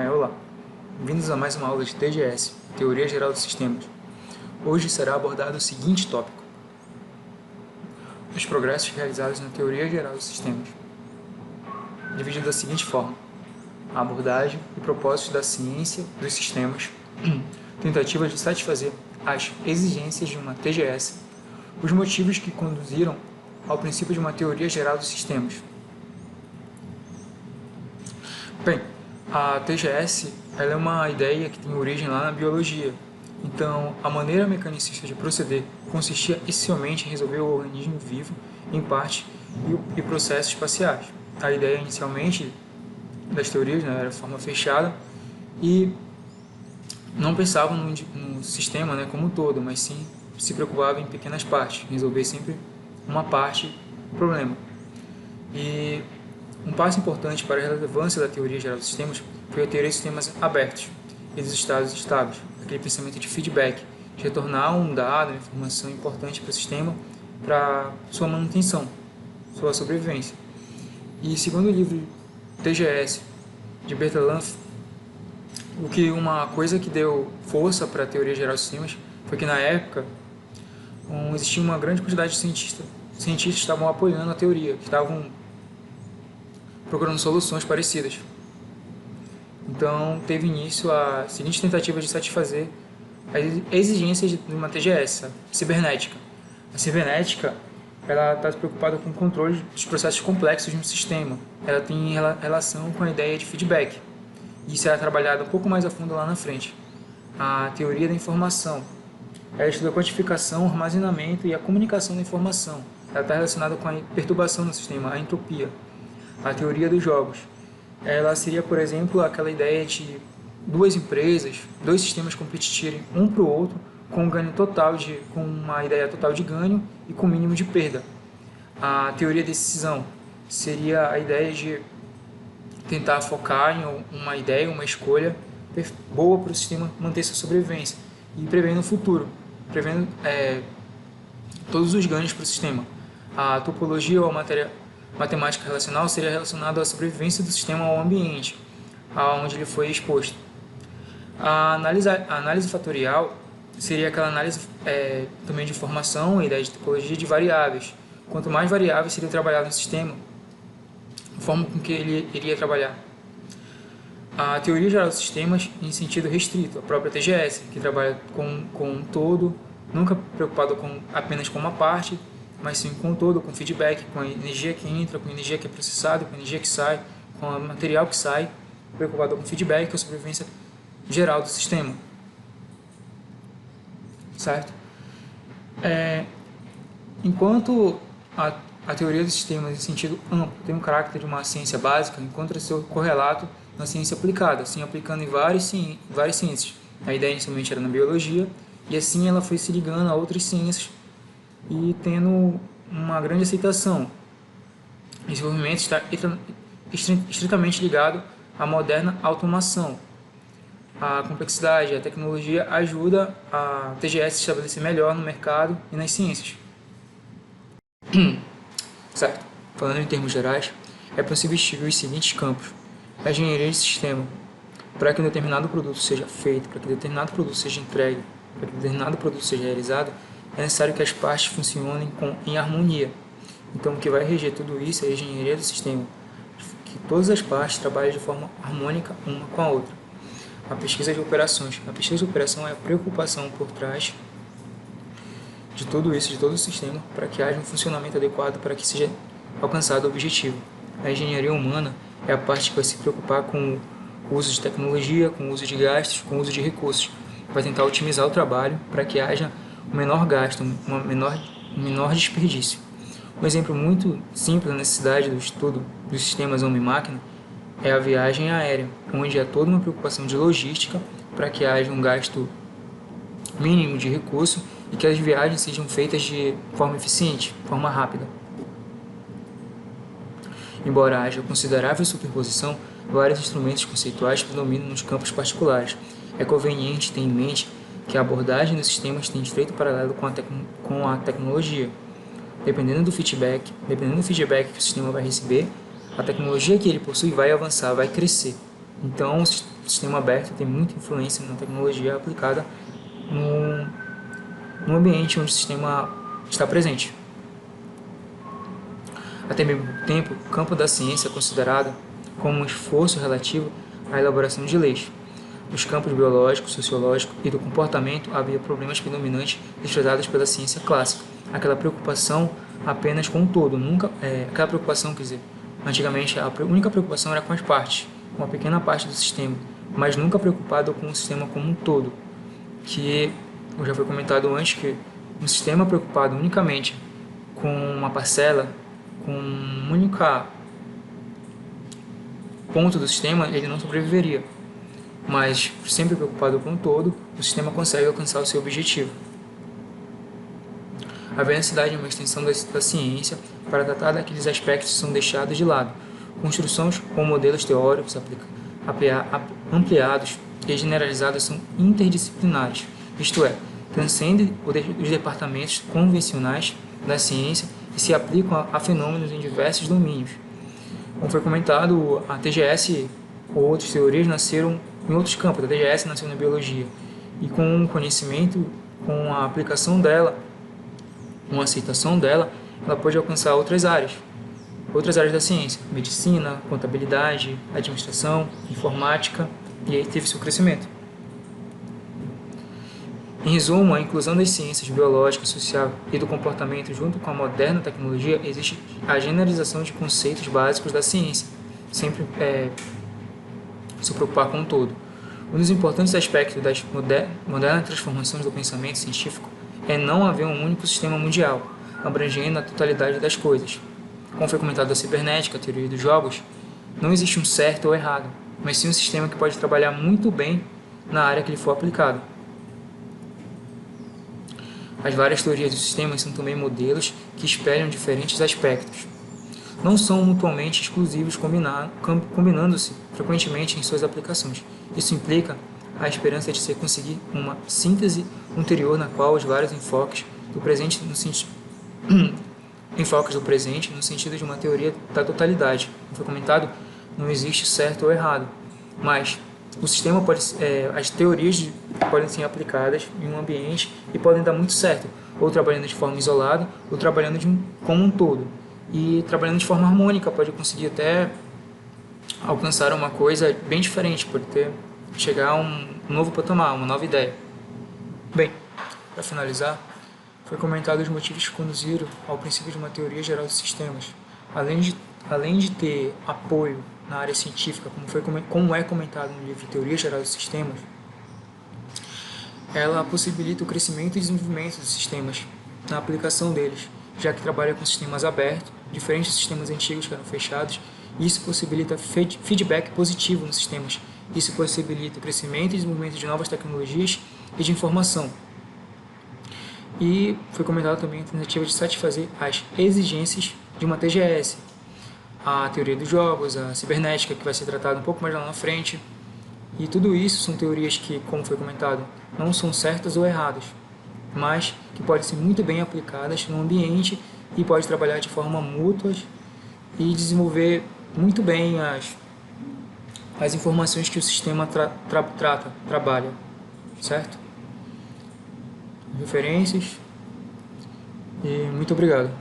Olá, bem-vindos a mais uma aula de TGS, Teoria Geral dos Sistemas. Hoje será abordado o seguinte tópico: os progressos realizados na Teoria Geral dos Sistemas, dividido da seguinte forma: a abordagem e propósitos da ciência dos sistemas, tentativa de satisfazer as exigências de uma TGS, os motivos que conduziram ao princípio de uma Teoria Geral dos Sistemas. Bem, a TGS ela é uma ideia que tem origem lá na biologia. Então, a maneira mecanicista de proceder consistia essencialmente em resolver o organismo vivo em parte e processos espaciais. A ideia inicialmente das teorias, né, era de forma fechada e não pensava no sistema, né, como um todo, mas sim se preocupava em pequenas partes, resolver sempre uma parte do problema. E um passo importante para a relevância da teoria geral dos sistemas foi a teoria de sistemas abertos e dos estados estáveis, aquele pensamento de feedback, de retornar um dado, uma informação importante para o sistema, para sua manutenção, sua sobrevivência. E segundo o livro TGS, de Bertalanffy, uma coisa que deu força para a teoria geral dos sistemas foi que na época existia uma grande quantidade de cientistas que estavam apoiando a teoria, que estavam procurando soluções parecidas. Então, teve início a seguinte tentativa de satisfazer as exigências de uma TGS, a cibernética. A cibernética ela está preocupada com o controle dos processos complexos de um sistema. Ela tem relação com a ideia de feedback. Isso é trabalhado um pouco mais a fundo lá na frente. A teoria da informação. Ela estuda a quantificação, o armazenamento e a comunicação da informação. Ela está relacionada com a perturbação do sistema, a entropia. A teoria dos jogos. Ela seria, por exemplo, aquela ideia de duas empresas, dois sistemas competirem um para o outro com um ganho total com uma ideia total de ganho e com mínimo de perda. A teoria da decisão seria a ideia de tentar focar em uma ideia, uma escolha boa para o sistema manter sua sobrevivência e prevendo o futuro, prevendo todos os ganhos para o sistema. A topologia ou a matemática relacional seria relacionada à sobrevivência do sistema ao ambiente, aonde ele foi exposto. A análise fatorial seria aquela análise também de informação e ideia de topologia de variáveis. Quanto mais variáveis seria trabalhado no sistema, a forma com que ele iria trabalhar. A teoria geral dos sistemas em sentido restrito, a própria TGS, que trabalha com um todo, nunca preocupado apenas com uma parte, mas sim com o todo, com feedback, com a energia que entra, com a energia que é processada, com a energia que sai, com o material que sai, preocupado com feedback, com a sobrevivência geral do sistema. Certo? Enquanto a teoria dos sistemas, em sentido amplo, tem um caráter de uma ciência básica, encontra seu correlato na ciência aplicada, assim aplicando em várias ciências. A ideia inicialmente era na biologia, e assim ela foi se ligando a outras ciências, e tendo uma grande aceitação. O desenvolvimento está estritamente ligado à moderna automação. A complexidade, a tecnologia ajuda a TGS a se estabelecer melhor no mercado e nas ciências. Certo? Falando em termos gerais, é possível distinguir os seguintes campos: a engenharia de sistema. Para que um determinado produto seja feito, para que determinado produto seja entregue, para que determinado produto seja realizado, é necessário que as partes funcionem em harmonia. Então, o que vai reger tudo isso é a engenharia do sistema, que todas as partes trabalhem de forma harmônica uma com a outra. A pesquisa de operações. A pesquisa de operação é a preocupação por trás de tudo isso, de todo o sistema, para que haja um funcionamento adequado para que seja alcançado o objetivo. A engenharia humana é a parte que vai se preocupar com o uso de tecnologia, com o uso de gastos, com o uso de recursos. Vai tentar otimizar o trabalho para que haja um menor gasto, um menor desperdício. Um exemplo muito simples da necessidade do estudo dos sistemas homem-máquina é a viagem aérea, onde há toda uma preocupação de logística para que haja um gasto mínimo de recurso e que as viagens sejam feitas de forma eficiente, de forma rápida. Embora haja considerável superposição, vários instrumentos conceituais predominam nos campos particulares. É conveniente ter em mente que a abordagem dos sistemas tem estreito paralelo com a tecnologia. Dependendo do feedback que o sistema vai receber, a tecnologia que ele possui vai avançar, vai crescer. Então, o sistema aberto tem muita influência na tecnologia aplicada no ambiente onde o sistema está presente. Até mesmo tempo, o campo da ciência é considerado como um esforço relativo à elaboração de leis. Nos campos biológico, sociológico e do comportamento havia problemas predominantes estudados pela ciência clássica. Aquela preocupação apenas com o todo, aquela preocupação, quer dizer, antigamente a única preocupação era com as partes, com uma pequena parte do sistema, mas nunca preocupado com o sistema como um todo, que já foi comentado antes que um sistema preocupado unicamente com uma parcela, com um único ponto do sistema, ele não sobreviveria. Mas, sempre preocupado com o todo, o sistema consegue alcançar o seu objetivo. Havia necessidade de uma extensão da ciência para tratar daqueles aspectos que são deixados de lado. Construções com modelos teóricos ampliados e generalizados são interdisciplinares, isto é, transcendem os departamentos convencionais da ciência e se aplicam a fenômenos em diversos domínios. Como foi comentado, a TGS ou outras teorias nasceram em outros campos. A TGS nasceu na biologia e com o conhecimento, com a aplicação dela, com a aceitação dela, ela pode alcançar outras áreas da ciência, medicina, contabilidade, administração, informática, e aí teve seu crescimento. Em resumo, a inclusão das ciências biológica, social e do comportamento junto com a moderna tecnologia existe a generalização de conceitos básicos da ciência, sempre se preocupar com o todo. Um dos importantes aspectos das modernas transformações do pensamento científico é não haver um único sistema mundial, abrangendo a totalidade das coisas. Como foi comentado da cibernética, a teoria dos jogos, não existe um certo ou errado, mas sim um sistema que pode trabalhar muito bem na área que lhe for aplicado. As várias teorias dos sistemas são também modelos que espelham diferentes aspectos. Não são mutuamente exclusivos, combinando-se frequentemente em suas aplicações. Isso implica a esperança de se conseguir uma síntese anterior na qual os vários enfoques do presente no sentido de uma teoria da totalidade. Como foi comentado, não existe certo ou errado, mas o sistema as teorias podem ser aplicadas em um ambiente e podem dar muito certo, ou trabalhando de forma isolada, ou trabalhando como um todo. E trabalhando de forma harmônica, pode conseguir até alcançar uma coisa bem diferente, pode chegar a um novo patamar, uma nova ideia. Bem, para finalizar, foi comentado os motivos que conduziram ao princípio de uma teoria geral dos sistemas. Além de ter apoio na área científica, como é comentado no livro Teoria Geral dos Sistemas, ela possibilita o crescimento e desenvolvimento dos sistemas na aplicação deles, já que trabalha com sistemas abertos, diferentes dos sistemas antigos que eram fechados, e isso possibilita feedback positivo nos sistemas. Isso possibilita o crescimento e desenvolvimento de novas tecnologias e de informação. E foi comentado também a tentativa de satisfazer as exigências de uma TGS, a teoria dos jogos, a cibernética, que vai ser tratada um pouco mais lá na frente. E tudo isso são teorias que, como foi comentado, não são certas ou erradas, mas que podem ser muito bem aplicadas no ambiente e pode trabalhar de forma mútua e desenvolver muito bem as informações que o sistema trabalha, certo? Referências e muito obrigado.